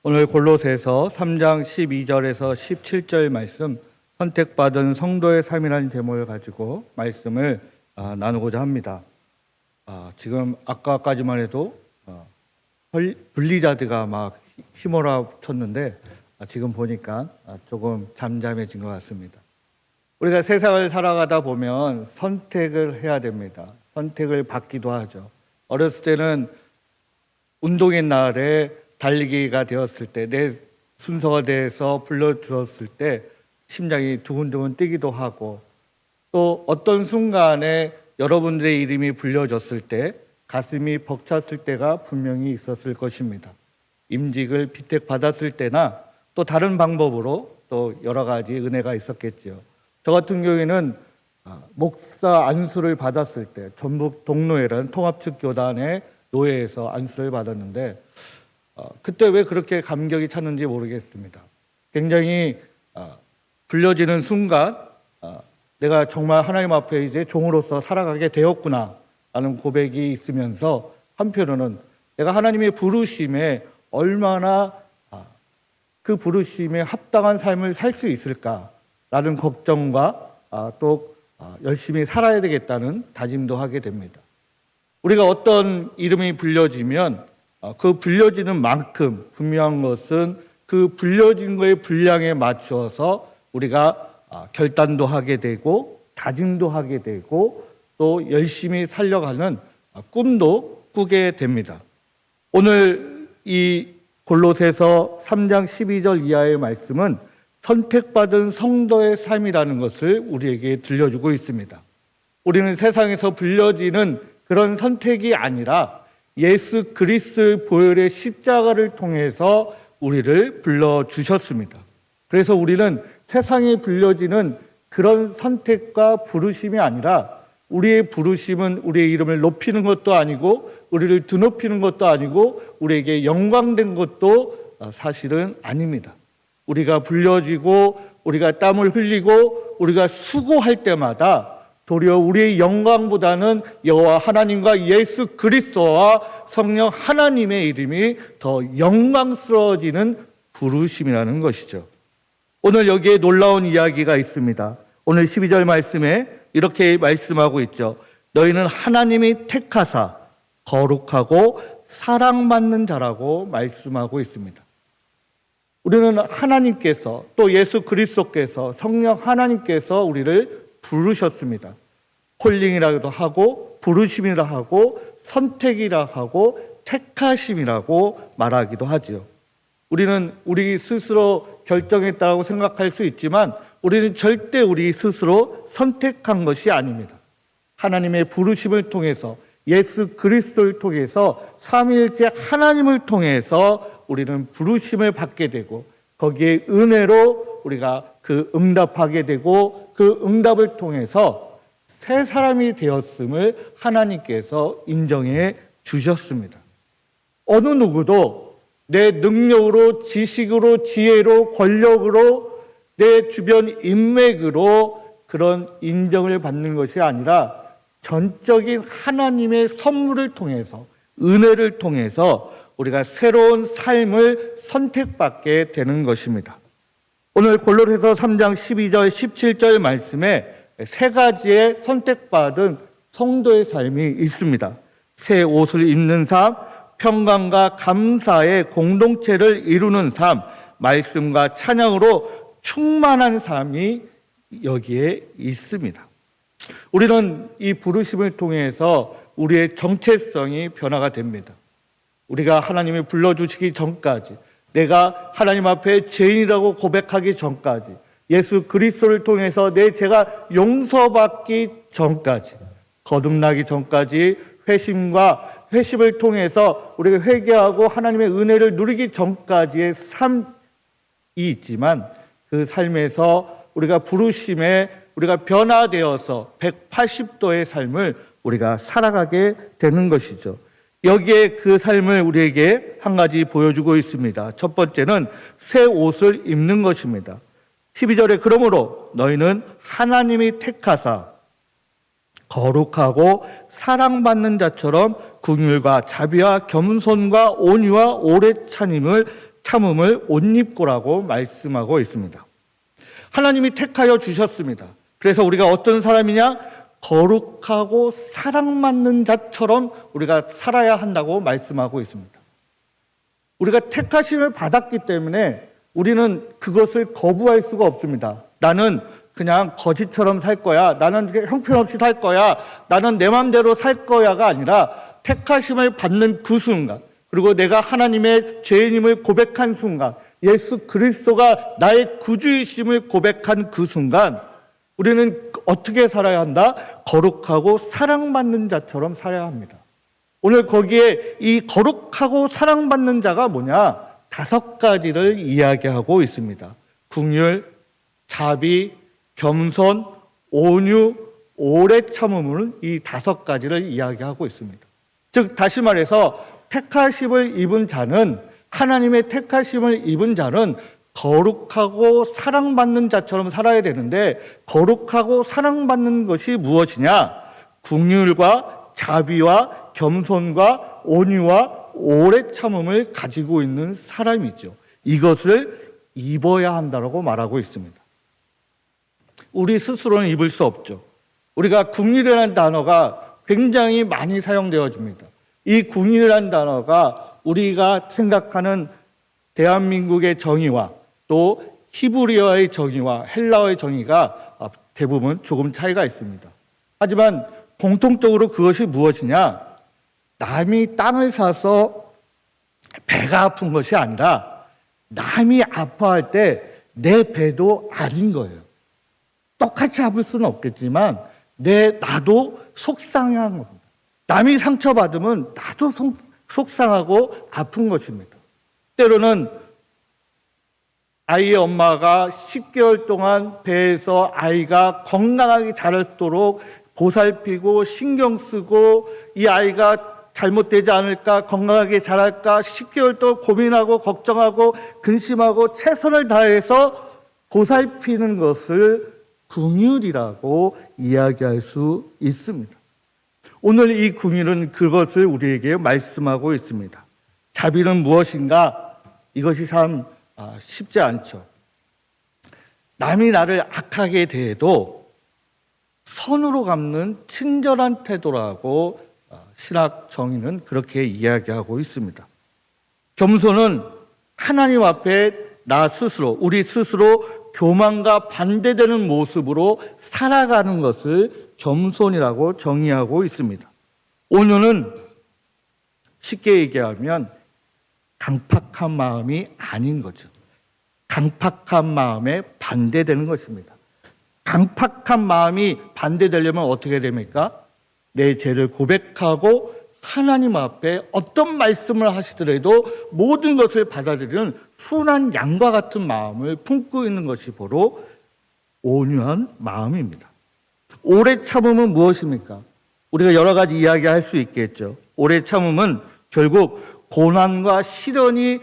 오늘 골로새서 3장 12절에서 17절 말씀, 선택받은 성도의 삶이라는 제목을 가지고 말씀을 나누고자 합니다. 지금 아까까지만 해도 블리자드가 막 휘몰아쳤는데 지금 보니까 조금 잠잠해진 것 같습니다. 우리가 세상을 살아가다 보면 선택을 해야 됩니다. 선택을 받기도 하죠. 어렸을 때는 운동의 날에 달리기가 되었을 때, 내 순서가 돼서 불러주었을 때 심장이 두근두근 뛰기도 하고, 또 어떤 순간에 여러분들의 이름이 불려졌을 때 가슴이 벅찼을 때가 분명히 있었을 것입니다. 임직을 비택받았을 때나 또 다른 방법으로 또 여러 가지 은혜가 있었겠죠. 저 같은 경우에는 목사 안수를 받았을 때 전북 동로회라는 통합측 교단의 노회에서 안수를 받았는데 그때 왜 그렇게 감격이 찼는지 모르겠습니다. 굉장히 불려지는 순간 내가 정말 하나님 앞에 이제 종으로서 살아가게 되었구나 라는 고백이 있으면서 한편으로는 내가 하나님의 부르심에 얼마나 그 부르심에 합당한 삶을 살 수 있을까라는 걱정과 또 열심히 살아야 되겠다는 다짐도 하게 됩니다. 우리가 어떤 이름이 불려지면 그 불려지는 만큼 분명한 것은 그 불려진 거의 분량에 맞추어서 우리가 결단도 하게 되고 다짐도 하게 되고 또 열심히 살려가는 꿈도 꾸게 됩니다. 오늘 이 골로새서 3장 12절 이하의 말씀은 선택받은 성도의 삶이라는 것을 우리에게 들려주고 있습니다. 우리는 세상에서 불려지는 그런 선택이 아니라 예수 그리스도의 보혈의 십자가를 통해서 우리를 불러주셨습니다. 그래서 우리는 세상에 불려지는 그런 선택과 부르심이 아니라 우리의 부르심은 우리의 이름을 높이는 것도 아니고 우리를 드높이는 것도 아니고 우리에게 영광된 것도 사실은 아닙니다. 우리가 불려지고 우리가 땀을 흘리고 우리가 수고할 때마다 도리어 우리의 영광보다는 여호와 하나님과 예수 그리스도와 성령 하나님의 이름이 더 영광스러워지는 부르심이라는 것이죠. 오늘 여기에 놀라운 이야기가 있습니다. 오늘 12절 말씀에 이렇게 말씀하고 있죠. 너희는 하나님이 택하사 거룩하고 사랑받는 자라고 말씀하고 있습니다. 우리는 하나님께서 또 예수 그리스도께서 성령 하나님께서 우리를 부르셨습니다. 콜링이라고도 하고 부르심이라 하고 선택이라 하고 택하심이라고 말하기도 하지요. 우리는 우리 스스로 결정했다고 생각할 수 있지만 우리는 절대 우리 스스로 선택한 것이 아닙니다. 하나님의 부르심을 통해서 예수 그리스도를 통해서 삼위일체 하나님을 통해서 우리는 부르심을 받게 되고 거기에 은혜로 우리가 그 응답하게 되고 그 응답을 통해서 새 사람이 되었음을 하나님께서 인정해 주셨습니다. 어느 누구도 내 능력으로 지식으로 지혜로 권력으로 내 주변 인맥으로 그런 인정을 받는 것이 아니라 전적인 하나님의 선물을 통해서 은혜를 통해서 우리가 새로운 삶을 선택받게 되는 것입니다. 오늘 골로새서 3장 12절 17절 말씀에 세 가지의 선택받은 성도의 삶이 있습니다. 새 옷을 입는 삶, 평강과 감사의 공동체를 이루는 삶, 말씀과 찬양으로 충만한 삶이 여기에 있습니다. 우리는 이 부르심을 통해서 우리의 정체성이 변화가 됩니다. 우리가 하나님이 불러주시기 전까지, 내가 하나님 앞에 죄인이라고 고백하기 전까지, 예수 그리스도를 통해서 내 죄가 용서받기 전까지, 거듭나기 전까지 회심을 통해서 우리가 회개하고 하나님의 은혜를 누리기 전까지의 삶이 있지만 그 삶에서 우리가 부르심에 우리가 변화되어서 180도의 삶을 우리가 살아가게 되는 것이죠. 여기에 그 삶을 우리에게 한 가지 보여주고 있습니다. 첫 번째는 새 옷을 입는 것입니다. 12절에 그러므로 너희는 하나님이 택하사 거룩하고 사랑받는 자처럼 긍휼과 자비와 겸손과 온유와 오래 참음을 참음을 옷 입고라고 말씀하고 있습니다. 하나님이 택하여 주셨습니다. 그래서 우리가 어떤 사람이냐? 거룩하고 사랑받는 자처럼 우리가 살아야 한다고 말씀하고 있습니다. 우리가 택하심을 받았기 때문에 우리는 그것을 거부할 수가 없습니다. 나는 그냥 거지처럼 살 거야. 나는 형편없이 살 거야. 나는 내 마음대로 살 거야가 아니라 택하심을 받는 그 순간, 그리고 내가 하나님의 죄인임을 고백한 순간, 예수 그리스도가 나의 구주이심을 고백한 그 순간 우리는 어떻게 살아야 한다? 거룩하고 사랑받는 자처럼 살아야 합니다. 오늘 거기에 이 거룩하고 사랑받는 자가 뭐냐? 5가지를 이야기하고 있습니다. 긍휼, 자비, 겸손, 온유, 오래 참음은 이 5가지를 이야기하고 있습니다. 즉 다시 말해서 택하심을 입은 자는, 하나님의 택하심을 입은 자는 거룩하고 사랑받는 자처럼 살아야 되는데, 거룩하고 사랑받는 것이 무엇이냐? 긍휼과 자비와 겸손과 온유와 오래 참음을 가지고 있는 사람이죠. 이것을 입어야 한다고 말하고 있습니다. 우리 스스로는 입을 수 없죠. 우리가 긍휼이라는 단어가 굉장히 많이 사용되어집니다. 이 긍휼이라는 단어가 우리가 생각하는 대한민국의 정의와 또 히브리어의 정의와 헬라어의 정의가 대부분 조금 차이가 있습니다. 하지만 공통적으로 그것이 무엇이냐? 남이 땅을 사서 배가 아픈 것이 아니라 남이 아파할 때 내 배도 아린 거예요. 똑같이 아플 수는 없겠지만 나도 속상한 겁니다. 남이 상처받으면 나도 속상하고 아픈 것입니다. 때로는 아이의 엄마가 10개월 동안 배에서 아이가 건강하게 자라도록 보살피고 신경 쓰고 이 아이가 잘못되지 않을까, 건강하게 자랄까 10개월 동안 고민하고 걱정하고 근심하고 최선을 다해서 보살피는 것을 긍휼이라고 이야기할 수 있습니다. 오늘 이 긍휼은 그것을 우리에게 말씀하고 있습니다. 자비는 무엇인가? 이것이 참 쉽지 않죠. 남이 나를 악하게 대해도 선으로 갚는 친절한 태도라고 신학 정의는 그렇게 이야기하고 있습니다. 겸손은 하나님 앞에 나 스스로, 우리 스스로 교만과 반대되는 모습으로 살아가는 것을 겸손이라고 정의하고 있습니다. 온유는 쉽게 얘기하면 강팍한 마음이 아닌 거죠. 강팍한 마음에 반대되는 것입니다. 강팍한 마음이 반대되려면 어떻게 됩니까? 내 죄를 고백하고 하나님 앞에 어떤 말씀을 하시더라도 모든 것을 받아들이는 순한 양과 같은 마음을 품고 있는 것이 바로 온유한 마음입니다. 오래 참음은 무엇입니까? 우리가 여러 가지 이야기할 수 있겠죠. 오래 참음은 결국 고난과 시련이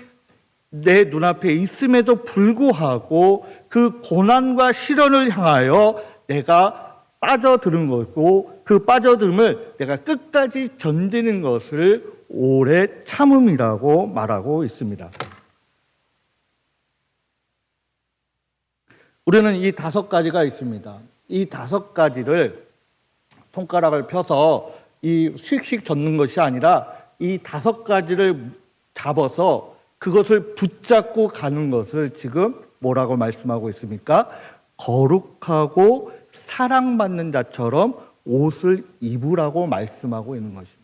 내 눈앞에 있음에도 불구하고 그 고난과 시련을 향하여 내가 빠져드는 거고, 그 빠져들음을 내가 끝까지 견디는 것을 오래 참음이라고 말하고 있습니다. 우리는 이 5가지가 있습니다. 이 5가지를 손가락을 펴서 이 씩씩 젓는 것이 아니라 이 5가지를 잡아서 그것을 붙잡고 가는 것을 지금 뭐라고 말씀하고 있습니까? 거룩하고 사랑받는 자처럼 옷을 입으라고 말씀하고 있는 것입니다.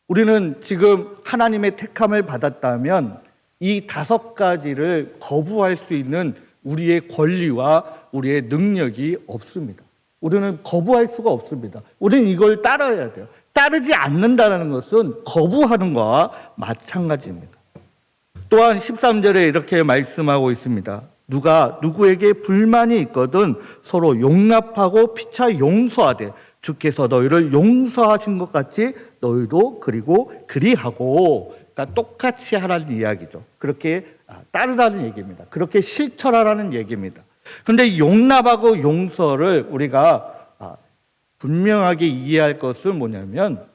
우리는 지금 하나님의 택함을 받았다면 이 5가지를 거부할 수 있는 우리의 권리와 우리의 능력이 없습니다. 우리는 거부할 수가 없습니다. 우리는 이걸 따라야 돼요. 따르지 않는다는 것은 거부하는 것과 마찬가지입니다. 또한 13절에 이렇게 말씀하고 있습니다. 누가 누구에게 불만이 있거든 서로 용납하고 피차 용서하되 주께서 너희를 용서하신 것 같이 너희도 그리고 그리하고, 그러니까 똑같이 하라는 이야기죠. 그렇게 따르라는 얘기입니다. 그렇게 실천하라는 얘기입니다. 그런데 용납하고 용서를 우리가 분명하게 이해할 것은 뭐냐면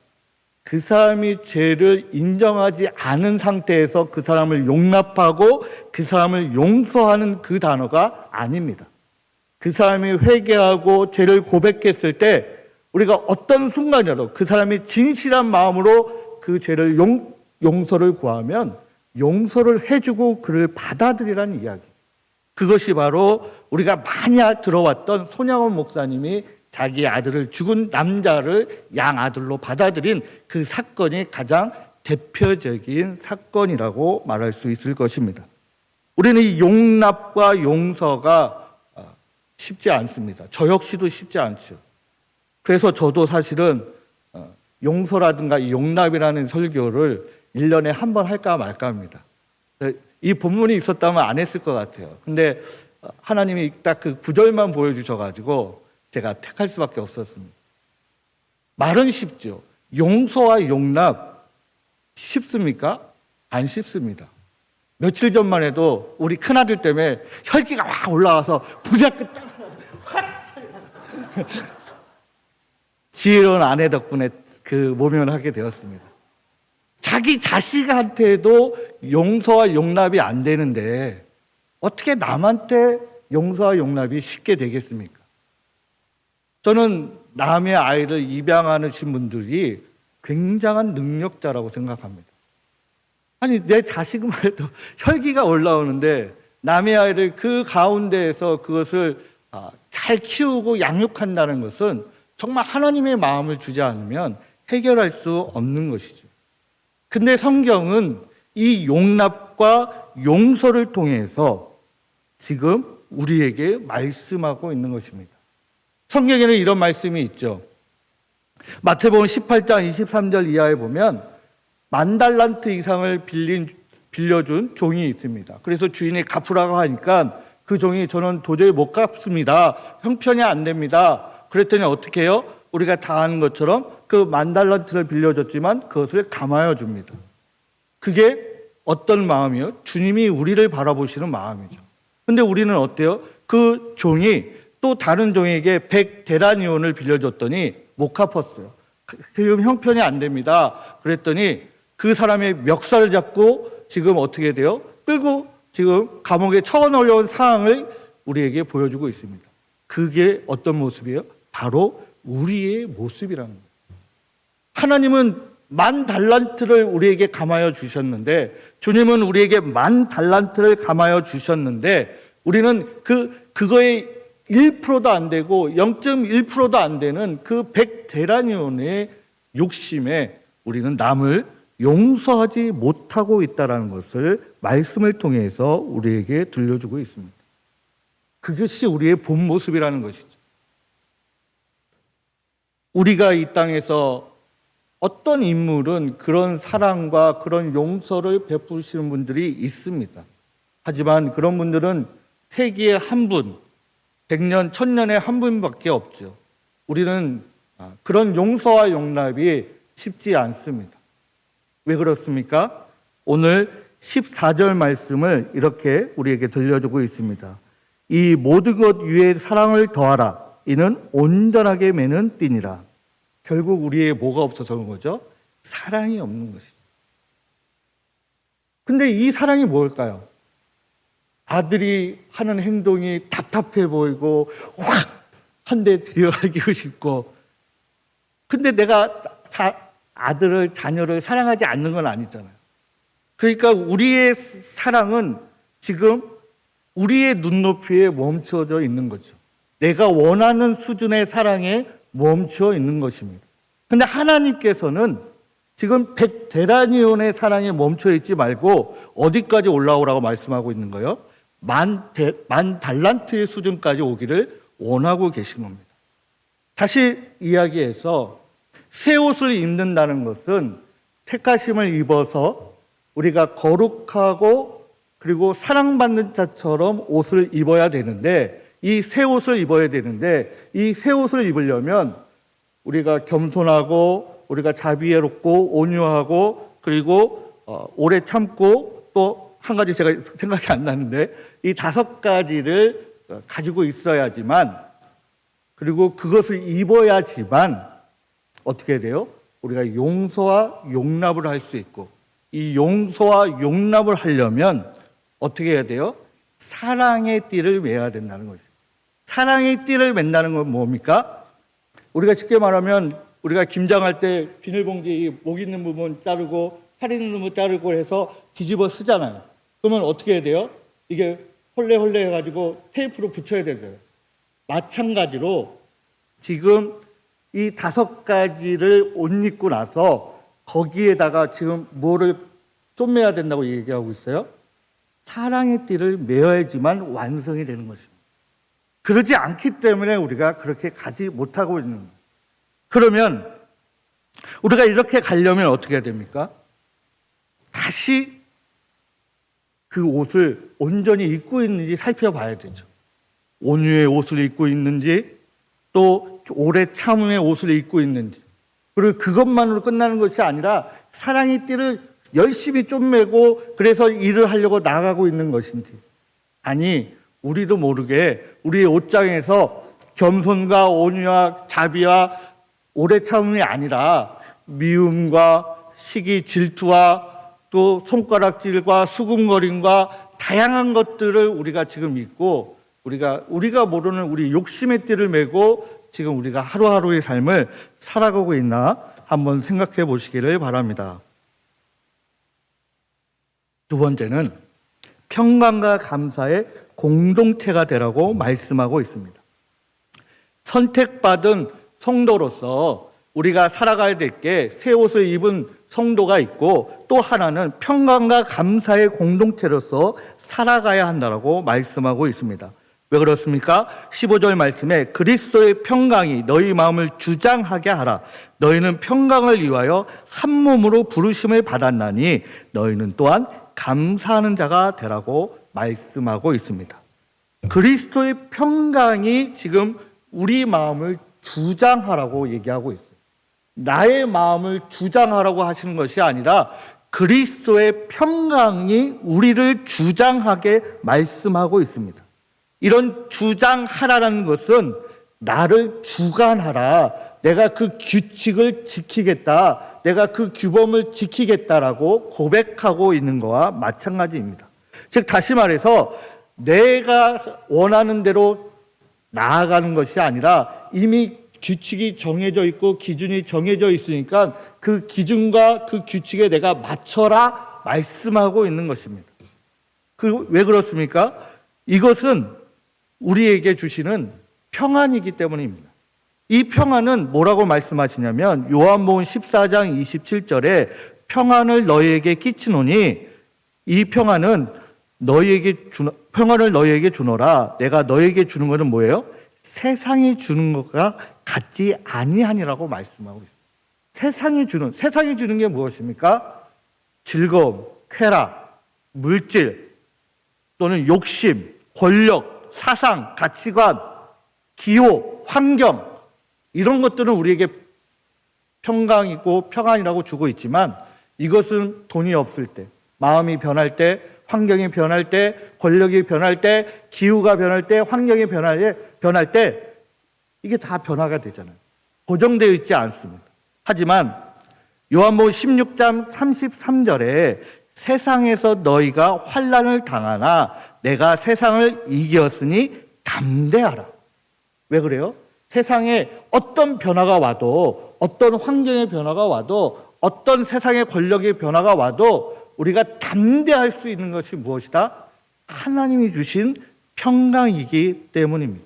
그 사람이 죄를 인정하지 않은 상태에서 그 사람을 용납하고 그 사람을 용서하는 그 단어가 아닙니다. 그 사람이 회개하고 죄를 고백했을 때 우리가 어떤 순간이라도 그 사람이 진실한 마음으로 그 죄를 용서를 구하면 용서를 해주고 그를 받아들이라는 이야기. 그것이 바로 우리가 많이 들어왔던 손양원 목사님이 자기 아들을 죽은 남자를 양아들로 받아들인 그 사건이 가장 대표적인 사건이라고 말할 수 있을 것입니다. 우리는 이 용납과 용서가 쉽지 않습니다. 저 역시도 쉽지 않죠. 그래서 저도 사실은 용서라든가 이 용납이라는 설교를 1년에 한 번 할까 말까 합니다. 이 본문이 있었다면 안 했을 것 같아요. 근데 하나님이 딱 그 구절만 보여주셔가지고 제가 택할 수밖에 없었습니다. 말은 쉽죠. 용서와 용납 쉽습니까? 안 쉽습니다. 며칠 전만 해도 우리 큰아들 때문에 혈기가 확 올라와서 부자 끝 지혜로운 아내 덕분에 그 모면을 하게 되었습니다. 자기 자식한테도 용서와 용납이 안 되는데 어떻게 남한테 용서와 용납이 쉽게 되겠습니까? 저는 남의 아이를 입양하신 분들이 굉장한 능력자라고 생각합니다. 아니, 내 자식만 해도 혈기가 올라오는데 남의 아이를 그 가운데에서 그것을 잘 키우고 양육한다는 것은 정말 하나님의 마음을 주지 않으면 해결할 수 없는 것이죠. 근데 성경은 이 용납과 용서를 통해서 지금 우리에게 말씀하고 있는 것입니다. 성경에는 이런 말씀이 있죠. 마태복음 18장 23절 이하에 보면 10,000달란트 이상을 빌려준 종이 있습니다. 그래서 주인이 갚으라고 하니까 그 종이 저는 도저히 못 갚습니다. 형편이 안 됩니다. 그랬더니 어떻게 해요? 우리가 다 아는 것처럼 그 10,000달란트를 빌려줬지만 그것을 감하여 줍니다. 그게 어떤 마음이요? 주님이 우리를 바라보시는 마음이죠. 근데 우리는 어때요? 그 종이 또 다른 종에게 100데나리온을 빌려줬더니 못 갚았어요. 지금 형편이 안 됩니다. 그랬더니 그 사람의 멱살을 잡고 지금 어떻게 돼요? 끌고 지금 감옥에 쳐넣으려는 상황을 우리에게 보여주고 있습니다. 그게 어떤 모습이에요? 바로 우리의 모습이라는 거예요. 하나님은 10,000달란트를 우리에게 감하여 주셨는데, 주님은 우리에게 10,000달란트를 감하여 주셨는데, 우리는 그거의 1%도 안 되고 0.1%도 안 되는 그 100데나리온의 욕심에 우리는 남을 용서하지 못하고 있다는 것을 말씀을 통해서 우리에게 들려주고 있습니다. 그것이 우리의 본 모습이라는 것이죠. 우리가 이 땅에서 어떤 인물은 그런 사랑과 그런 용서를 베푸시는 분들이 있습니다. 하지만 그런 분들은 세기에 한 분, 100년, 1000년에 한 분밖에 없죠. 우리는 그런 용서와 용납이 쉽지 않습니다. 왜 그렇습니까? 오늘 14절 말씀을 이렇게 우리에게 들려주고 있습니다. 이 모든 것 위에 사랑을 더하라. 이는 온전하게 매는 띠니라. 결국 우리의 뭐가 없어서 그런 거죠? 사랑이 없는 것이죠. 근데 이 사랑이 뭘까요? 아들이 하는 행동이 답답해 보이고 확 한 대 들여가기고 싶고, 근데 내가 아들을, 자녀를 사랑하지 않는 건 아니잖아요. 그러니까 우리의 사랑은 지금 우리의 눈높이에 멈추어져 있는 거죠. 내가 원하는 수준의 사랑에 멈추어 있는 것입니다. 근데 하나님께서는 지금 100데나리온의 사랑에 멈춰 있지 말고 어디까지 올라오라고 말씀하고 있는 거예요? 10,000달란트의 수준까지 오기를 원하고 계신 겁니다. 다시 이야기해서 새 옷을 입는다는 것은 택하심을 입어서 우리가 거룩하고 그리고 사랑받는 자처럼 옷을 입어야 되는데, 이 새 옷을 입어야 되는데, 이 새 옷을 입으려면 우리가 겸손하고 우리가 자비롭고 온유하고 그리고 오래 참고 또 한 가지 제가 생각이 안 나는데, 이 5가지를 가지고 있어야지만, 그리고 그것을 입어야지만 어떻게 돼요? 우리가 용서와 용납을 할 수 있고, 이 용서와 용납을 하려면 어떻게 해야 돼요? 사랑의 띠를 매야 된다는 거죠. 사랑의 띠를 맨다는 건 뭡니까? 우리가 쉽게 말하면 우리가 김장할 때 비닐봉지 목 있는 부분 자르고 팔 있는 부분 자르고 해서 뒤집어 쓰잖아요. 그러면 어떻게 해야 돼요? 이게 홀레홀레 해가지고 테이프로 붙여야 되죠. 마찬가지로 지금 이 5가지를 옷 입고 나서 거기에다가 지금 뭐를 좀 매야 된다고 얘기하고 있어요? 사랑의 띠를 매어야지만 완성이 되는 것입니다. 그러지 않기 때문에 우리가 그렇게 가지 못하고 있는 거예요. 그러면 우리가 이렇게 가려면 어떻게 해야 됩니까? 다시 그 옷을 온전히 입고 있는지 살펴봐야 되죠. 온유의 옷을 입고 있는지, 또 오래 참음의 옷을 입고 있는지. 그리고 그것만으로 끝나는 것이 아니라 사랑의 띠를 열심히 쫌매고 그래서 일을 하려고 나가고 있는 것인지, 아니 우리도 모르게 우리의 옷장에서 겸손과 온유와 자비와 오래 참음이 아니라 미움과 시기, 질투와 또 손가락질과 수군거림과 다양한 것들을 우리가 지금 입고 우리가 모르는 우리 욕심의 띠를 메고 지금 우리가 하루하루의 삶을 살아가고 있나 한번 생각해 보시기를 바랍니다. 두 번째는 평강과 감사의 공동체가 되라고 말씀하고 있습니다. 선택받은 성도로서 우리가 살아가야 될 게 새 옷을 입은 성도가 있고, 또 하나는 평강과 감사의 공동체로서 살아가야 한다고 말씀하고 있습니다. 왜 그렇습니까? 15절 말씀에 그리스도의 평강이 너희 마음을 주장하게 하라. 너희는 평강을 위하여 한 몸으로 부르심을 받았나니 너희는 또한 감사하는 자가 되라고 말씀하고 있습니다. 그리스도의 평강이 지금 우리 마음을 주장하라고 얘기하고 있어요. 나의 마음을 주장하라고 하시는 것이 아니라 그리스도의 평강이 우리를 주장하게 말씀하고 있습니다. 이런 주장하라는 것은 나를 주관하라, 내가 그 규칙을 지키겠다, 내가 그 규범을 지키겠다라고 고백하고 있는 것과 마찬가지입니다. 즉 다시 말해서 내가 원하는 대로 나아가는 것이 아니라 이미 규칙이 정해져 있고 기준이 정해져 있으니까 그 기준과 그 규칙에 내가 맞춰라 말씀하고 있는 것입니다. 왜 그렇습니까? 이것은 우리에게 주시는 평안이기 때문입니다. 이 평안은 뭐라고 말씀하시냐면 요한복음 14장 27절에 평안을 너희에게 끼치노니 이 평안은 평안을 너희에게 주노라. 내가 너희에게 주는 것은 뭐예요? 세상이 주는 것과 같지 아니하니라고 말씀하고 있습니다. 세상이 주는 게 무엇입니까? 즐거움, 쾌락, 물질, 또는 욕심, 권력, 사상, 가치관, 기호, 환경, 이런 것들은 우리에게 평강이고 평안이라고 주고 있지만, 이것은 돈이 없을 때, 마음이 변할 때, 환경이 변할 때, 권력이 변할 때, 기후가 변할 때, 환경이 변할 때 이게 다 변화가 되잖아요. 고정되어 있지 않습니다. 하지만 요한복음 16장 33절에 세상에서 너희가 환난을 당하나 내가 세상을 이겼으니 담대하라. 왜 그래요? 세상에 어떤 변화가 와도, 어떤 환경의 변화가 와도, 어떤 세상의 권력의 변화가 와도 우리가 담대할 수 있는 것이 무엇이다? 하나님이 주신 평강이기 때문입니다.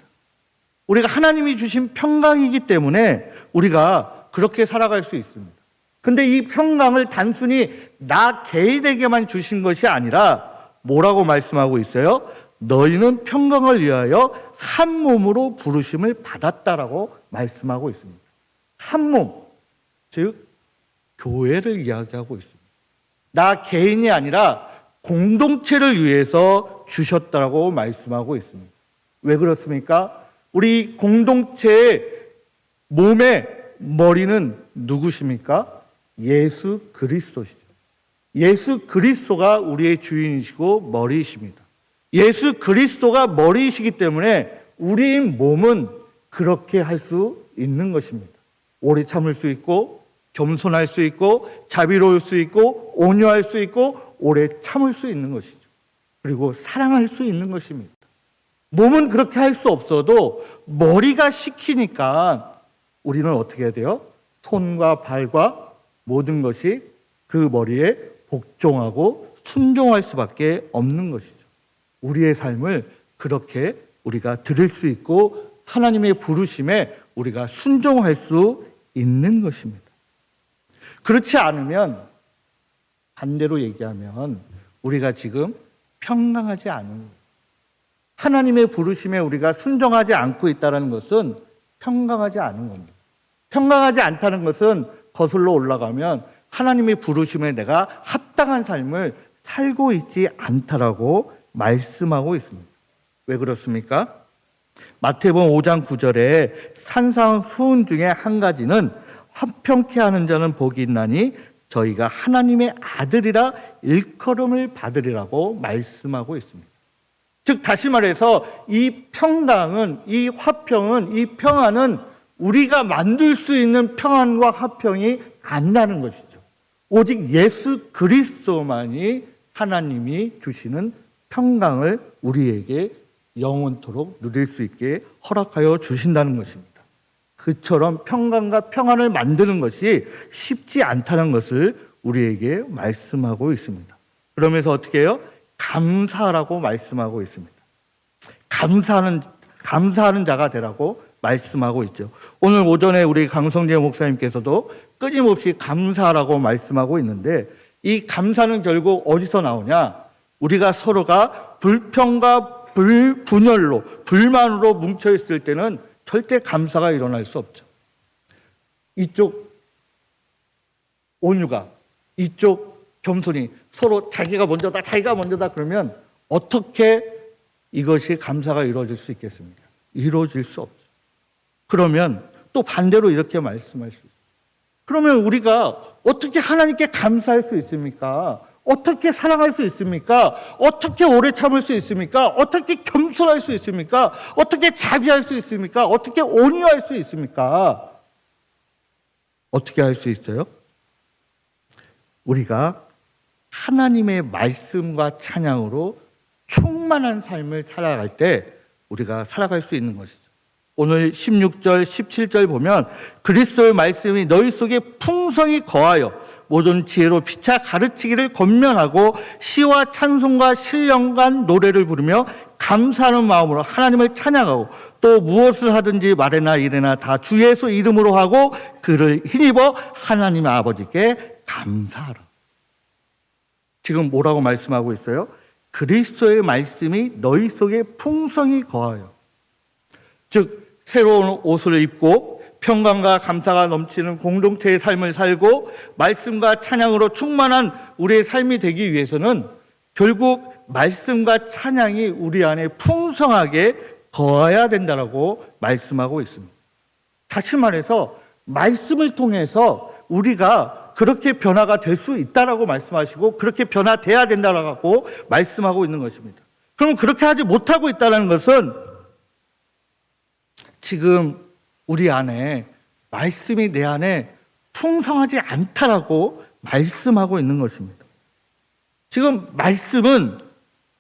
우리가 하나님이 주신 평강이기 때문에 우리가 그렇게 살아갈 수 있습니다. 근데 이 평강을 단순히 나 개인에게만 주신 것이 아니라 뭐라고 말씀하고 있어요? 너희는 평강을 위하여 한 몸으로 부르심을 받았다라고 말씀하고 있습니다. 한 몸, 즉 교회를 이야기하고 있습니다. 나 개인이 아니라 공동체를 위해서 주셨다라고 말씀하고 있습니다. 왜 그렇습니까? 우리 공동체의 몸의 머리는 누구십니까? 예수 그리스도시죠. 예수 그리스도가 우리의 주인이시고 머리이십니다. 예수 그리스도가 머리이시기 때문에 우리의 몸은 그렇게 할 수 있는 것입니다. 오래 참을 수 있고, 겸손할 수 있고 자비로울 수 있고 온유할 수 있고 오래 참을 수 있는 것이죠. 그리고 사랑할 수 있는 것입니다. 몸은 그렇게 할 수 없어도 머리가 시키니까 우리는 어떻게 해야 돼요? 손과 발과 모든 것이 그 머리에 복종하고 순종할 수밖에 없는 것이죠. 우리의 삶을 그렇게 우리가 들을 수 있고 하나님의 부르심에 우리가 순종할 수 있는 것입니다. 그렇지 않으면 반대로 얘기하면 우리가 지금 평강하지 않은 거예요. 하나님의 부르심에 우리가 순종하지 않고 있다는 것은 평강하지 않은 겁니다. 평강하지 않다는 것은 거슬러 올라가면 하나님의 부르심에 내가 합당한 삶을 살고 있지 않다라고 말씀하고 있습니다. 왜 그렇습니까? 마태복음 5장 9절에 산상수훈 중에 한 가지는 화평케 하는 자는 복이 있나니 저희가 하나님의 아들이라 일컬음을 받으리라고 말씀하고 있습니다. 즉 다시 말해서 이 평강은, 이 화평은, 이 평안은 우리가 만들 수 있는 평안과 화평이 아니라는 것이죠. 오직 예수 그리스도만이 하나님이 주시는 평강을 우리에게 영원토록 누릴 수 있게 허락하여 주신다는 것입니다. 그처럼 평강과 평안을 만드는 것이 쉽지 않다는 것을 우리에게 말씀하고 있습니다. 그러면서 어떻게 해요? 감사하라고 말씀하고 있습니다. 감사하는 자가 되라고 말씀하고 있죠. 오늘 오전에 우리 강성재 목사님께서도 끊임없이 감사하라고 말씀하고 있는데 이 감사는 결국 어디서 나오냐? 우리가 서로가 불평과 분열로, 불만으로 뭉쳐있을 때는 절대 감사가 일어날 수 없죠. 이쪽 온유가, 이쪽 겸손이 서로 자기가 먼저다 그러면 어떻게 이것이 감사가 이루어질 수 있겠습니까? 이루어질 수 없죠. 그러면 또 반대로 이렇게 말씀할 수 있어요. 그러면 우리가 어떻게 하나님께 감사할 수 있습니까? 어떻게 사랑할 수 있습니까? 어떻게 오래 참을 수 있습니까? 어떻게 겸손할 수 있습니까? 어떻게 자비할 수 있습니까? 어떻게 온유할 수 있습니까? 어떻게 할 수 있어요? 우리가 하나님의 말씀과 찬양으로 충만한 삶을 살아갈 때 우리가 살아갈 수 있는 것이죠. 오늘 16절, 17절 보면 그리스도의 말씀이 너희 속에 풍성히 거하여 모든 지혜로 피차 가르치기를 권면하고 시와 찬송과 신령과 노래를 부르며 감사하는 마음으로 하나님을 찬양하고 또 무엇을 하든지 말이나 이래나 다 주 예수 이름으로 하고 그를 힘입어 하나님 아버지께 감사하라. 지금 뭐라고 말씀하고 있어요? 그리스도의 말씀이 너희 속에 풍성히 거하여, 즉 새로운 옷을 입고 평강과 감사가 넘치는 공동체의 삶을 살고 말씀과 찬양으로 충만한 우리의 삶이 되기 위해서는 결국 말씀과 찬양이 우리 안에 풍성하게 거해야 된다고 말씀하고 있습니다. 다시 말해서 말씀을 통해서 우리가 그렇게 변화가 될 수 있다라고 말씀하시고 그렇게 변화돼야 된다라고 말씀하고 있는 것입니다. 그럼 그렇게 하지 못하고 있다는 것은 지금 우리 안에 말씀이 내 안에 풍성하지 않다라고 말씀하고 있는 것입니다. 지금 말씀은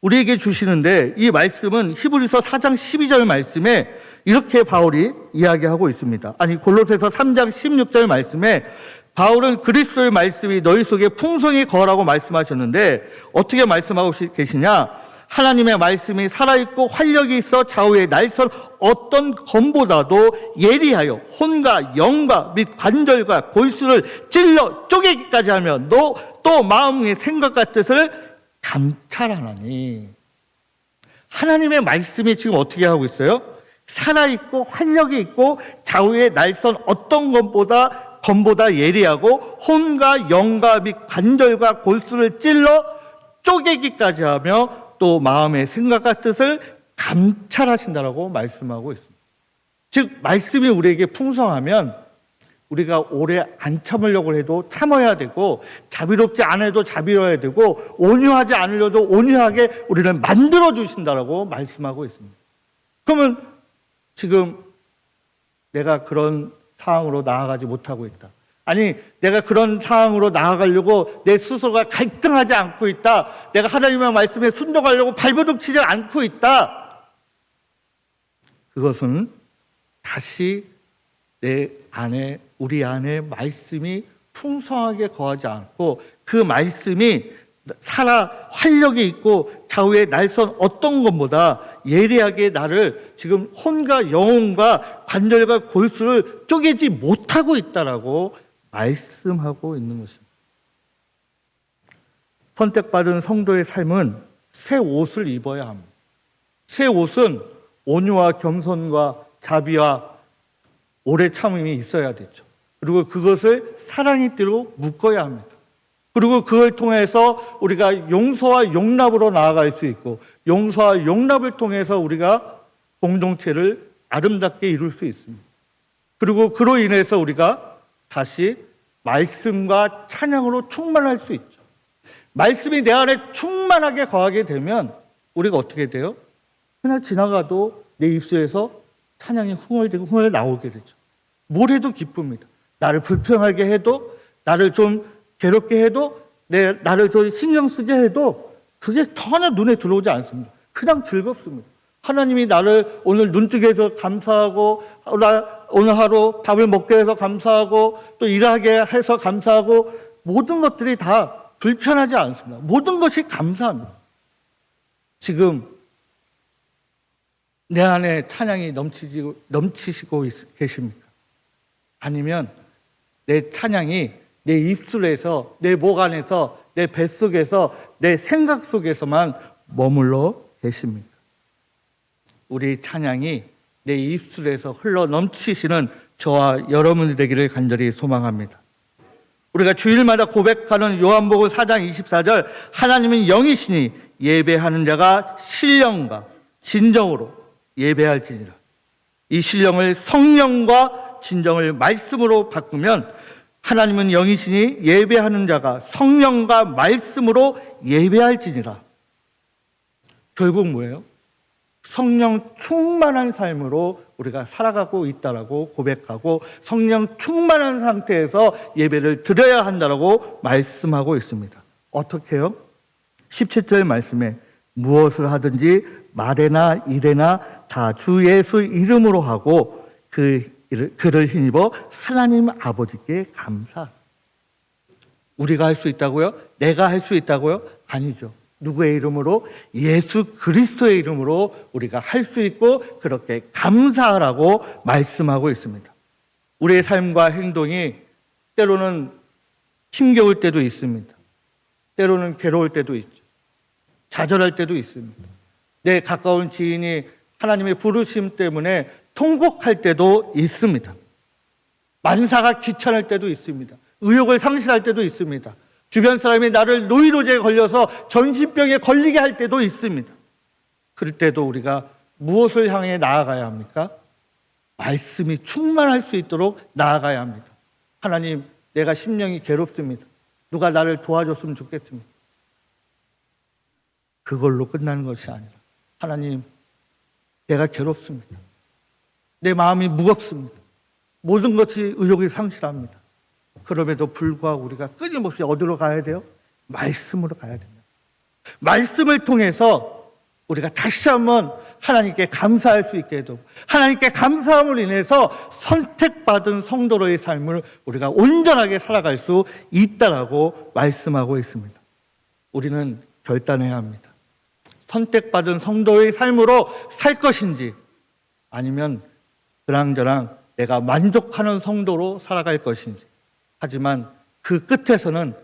우리에게 주시는데 이 말씀은 히브리서 4장 12절 말씀에 이렇게 바울이 이야기하고 있습니다. 아니 골로새서 3장 16절 말씀에 바울은 그리스도의 말씀이 너희 속에 풍성히 거하라고 말씀하셨는데 어떻게 말씀하고 계시냐? 하나님의 말씀이 살아있고 활력이 있어 좌우에 날선 어떤 검보다도 예리하여 혼과 영과 및 관절과 골수를 찔러 쪼개기까지 하며 또 마음의 생각과 뜻을 감찰하나니. 하나님의 말씀이 지금 어떻게 하고 있어요? 살아있고 활력이 있고 좌우에 날선 어떤 검보다 예리하고 혼과 영과 및 관절과 골수를 찔러 쪼개기까지 하며 또 마음의 생각과 뜻을 감찰하신다라고 말씀하고 있습니다. 즉 말씀이 우리에게 풍성하면 우리가 오래 안 참으려고 해도 참아야 되고 자비롭지 않아도 자비로워야 되고 온유하지 않으려도 온유하게 우리를 만들어 주신다라고 말씀하고 있습니다. 그러면 지금 내가 그런 상황으로 나아가지 못하고 있다. 아니, 내가 그런 상황으로 나아가려고 내 스스로가 갈등하지 않고 있다. 내가 하나님의 말씀에 순종하려고 발버둥 치지 않고 있다. 그것은 다시 내 안에, 우리 안에 말씀이 풍성하게 거하지 않고 그 말씀이 살아 활력이 있고 좌우에 날선 어떤 것보다 예리하게 나를 지금 혼과 영혼과 관절과 골수를 쪼개지 못하고 있다라고 말씀하고 있는 것입니다. 선택받은 성도의 삶은 새 옷을 입어야 합니다. 새 옷은 온유와 겸손과 자비와 오래 참음이 있어야 되죠. 그리고 그것을 사랑의 띠로 묶어야 합니다. 그리고 그걸 통해서 우리가 용서와 용납으로 나아갈 수 있고 용서와 용납을 통해서 우리가 공동체를 아름답게 이룰 수 있습니다. 그리고 그로 인해서 우리가 다시 말씀과 찬양으로 충만할 수 있죠. 말씀이 내 안에 충만하게 거하게 되면 우리가 어떻게 돼요? 그냥 지나가도 내 입술에서 찬양이 흥얼 나오게 되죠. 뭘 해도 기쁩니다. 나를 불편하게 해도, 나를 좀 괴롭게 해도, 나를 좀 신경 쓰게 해도 그게 전혀 눈에 들어오지 않습니다. 그냥 즐겁습니다. 하나님이 나를 오늘 눈뜨게 해서 감사하고, 오늘 하루 밥을 먹게 해서 감사하고, 또 일하게 해서 감사하고, 모든 것들이 다 불편하지 않습니다. 모든 것이 감사합니다. 지금 내 안에 찬양이 넘치시고 계십니까? 아니면 내 찬양이 내 입술에서, 내 목 안에서, 내 뱃속에서, 내 생각 속에서만 머물러 계십니까? 우리 찬양이 내 입술에서 흘러 넘치시는 저와 여러분이 되기를 간절히 소망합니다. 우리가 주일마다 고백하는 요한복음 4장 24절, 하나님은 영이시니 예배하는 자가 신령과 진정으로 예배할지니라. 이 신령을 성령과 진정을 말씀으로 바꾸면 하나님은 영이시니 예배하는 자가 성령과 말씀으로 예배할지니라. 결국 뭐예요? 성령 충만한 삶으로 우리가 살아가고 있다라고 고백하고 성령 충만한 상태에서 예배를 드려야 한다라고 말씀하고 있습니다. 어떻게 해요? 17절 말씀에 무엇을 하든지 말에나 일에나 다 주 예수 이름으로 하고 그를 힘입어 하나님 아버지께 감사. 우리가 할 수 있다고요? 내가 할 수 있다고요? 아니죠. 누구의 이름으로? 예수 그리스도의 이름으로 우리가 할 수 있고 그렇게 감사하라고 말씀하고 있습니다. 우리의 삶과 행동이 때로는 힘겨울 때도 있습니다. 때로는 괴로울 때도 있죠. 좌절할 때도 있습니다. 내 가까운 지인이 하나님의 부르심 때문에 통곡할 때도 있습니다. 만사가 귀찮을 때도 있습니다. 의욕을 상실할 때도 있습니다. 주변 사람이 나를 노이로제에 걸려서 전신병에 걸리게 할 때도 있습니다. 그럴 때도 우리가 무엇을 향해 나아가야 합니까? 말씀이 충만할 수 있도록 나아가야 합니다. 하나님, 내가 심령이 괴롭습니다. 누가 나를 도와줬으면 좋겠습니다. 그걸로 끝나는 것이 아니라 하나님, 내가 괴롭습니다. 내 마음이 무겁습니다. 모든 것이 의욕이 상실합니다. 그럼에도 불구하고 우리가 끊임없이 어디로 가야 돼요? 말씀으로 가야 됩니다. 말씀을 통해서 우리가 다시 한번 하나님께 감사할 수 있게 해도 하나님께 감사함으로 인해서 선택받은 성도로의 삶을 우리가 온전하게 살아갈 수 있다라고 말씀하고 있습니다. 우리는 결단해야 합니다. 선택받은 성도의 삶으로 살 것인지 아니면 그랑저랑 내가 만족하는 성도로 살아갈 것인지. 하지만 그 끝에서는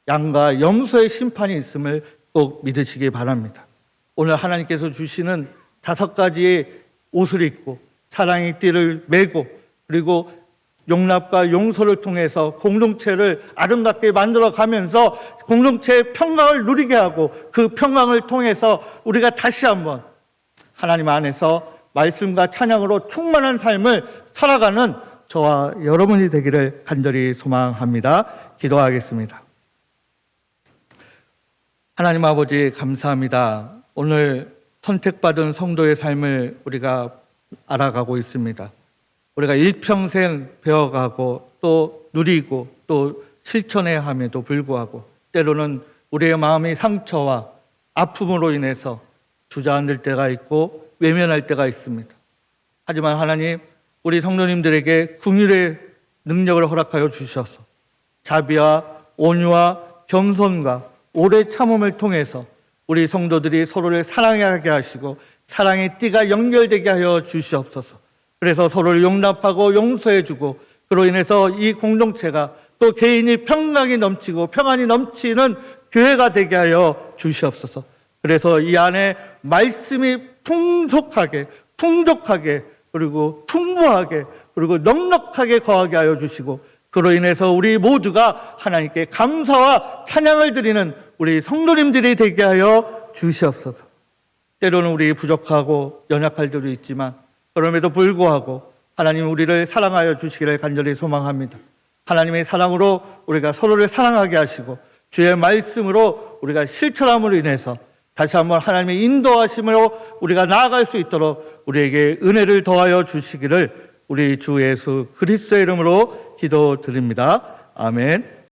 양과 염소의 심판이 있음을 꼭 믿으시기 바랍니다. 오늘 하나님께서 주시는 5가지의 옷을 입고 사랑의 띠를 메고 그리고 용납과 용서를 통해서 공동체를 아름답게 만들어 가면서 공동체의 평강을 누리게 하고 그 평강을 통해서 우리가 다시 한번 하나님 안에서 말씀과 찬양으로 충만한 삶을 살아가는 저와 여러분이 되기를 간절히 소망합니다. 기도하겠습니다. 하나님 아버지 감사합니다. 오늘 선택받은 성도의 삶을 우리가 알아가고 있습니다. 우리가 일평생 배워가고 또 누리고 또 실천해야 함에도 불구하고 때로는 우리의 마음이 상처와 아픔으로 인해서 주저앉을 때가 있고 외면할 때가 있습니다. 하지만 하나님, 우리 성도님들에게 긍휼의 능력을 허락하여 주셔서 자비와 온유와 겸손과 오래 참음을 통해서 우리 성도들이 서로를 사랑하게 하시고 사랑의 띠가 연결되게 하여 주시옵소서. 그래서 서로를 용납하고 용서해주고 그로 인해서 이 공동체가 또 개인이 평강이 넘치고 평안이 넘치는 교회가 되게 하여 주시옵소서. 그래서 이 안에 말씀이 풍족하게 그리고 풍부하게 그리고 넉넉하게 거하게 하여 주시고 그로 인해서 우리 모두가 하나님께 감사와 찬양을 드리는 우리 성도님들이 되게 하여 주시옵소서. 때로는 우리 부족하고 연약할 때도 있지만 그럼에도 불구하고 하나님 우리를 사랑하여 주시기를 간절히 소망합니다. 하나님의 사랑으로 우리가 서로를 사랑하게 하시고 주의 말씀으로 우리가 실천함으로 인해서 다시 한번 하나님의 인도하심으로 우리가 나아갈 수 있도록 우리에게 은혜를 더하여 주시기를 우리 주 예수 그리스도의 이름으로 기도드립니다. 아멘.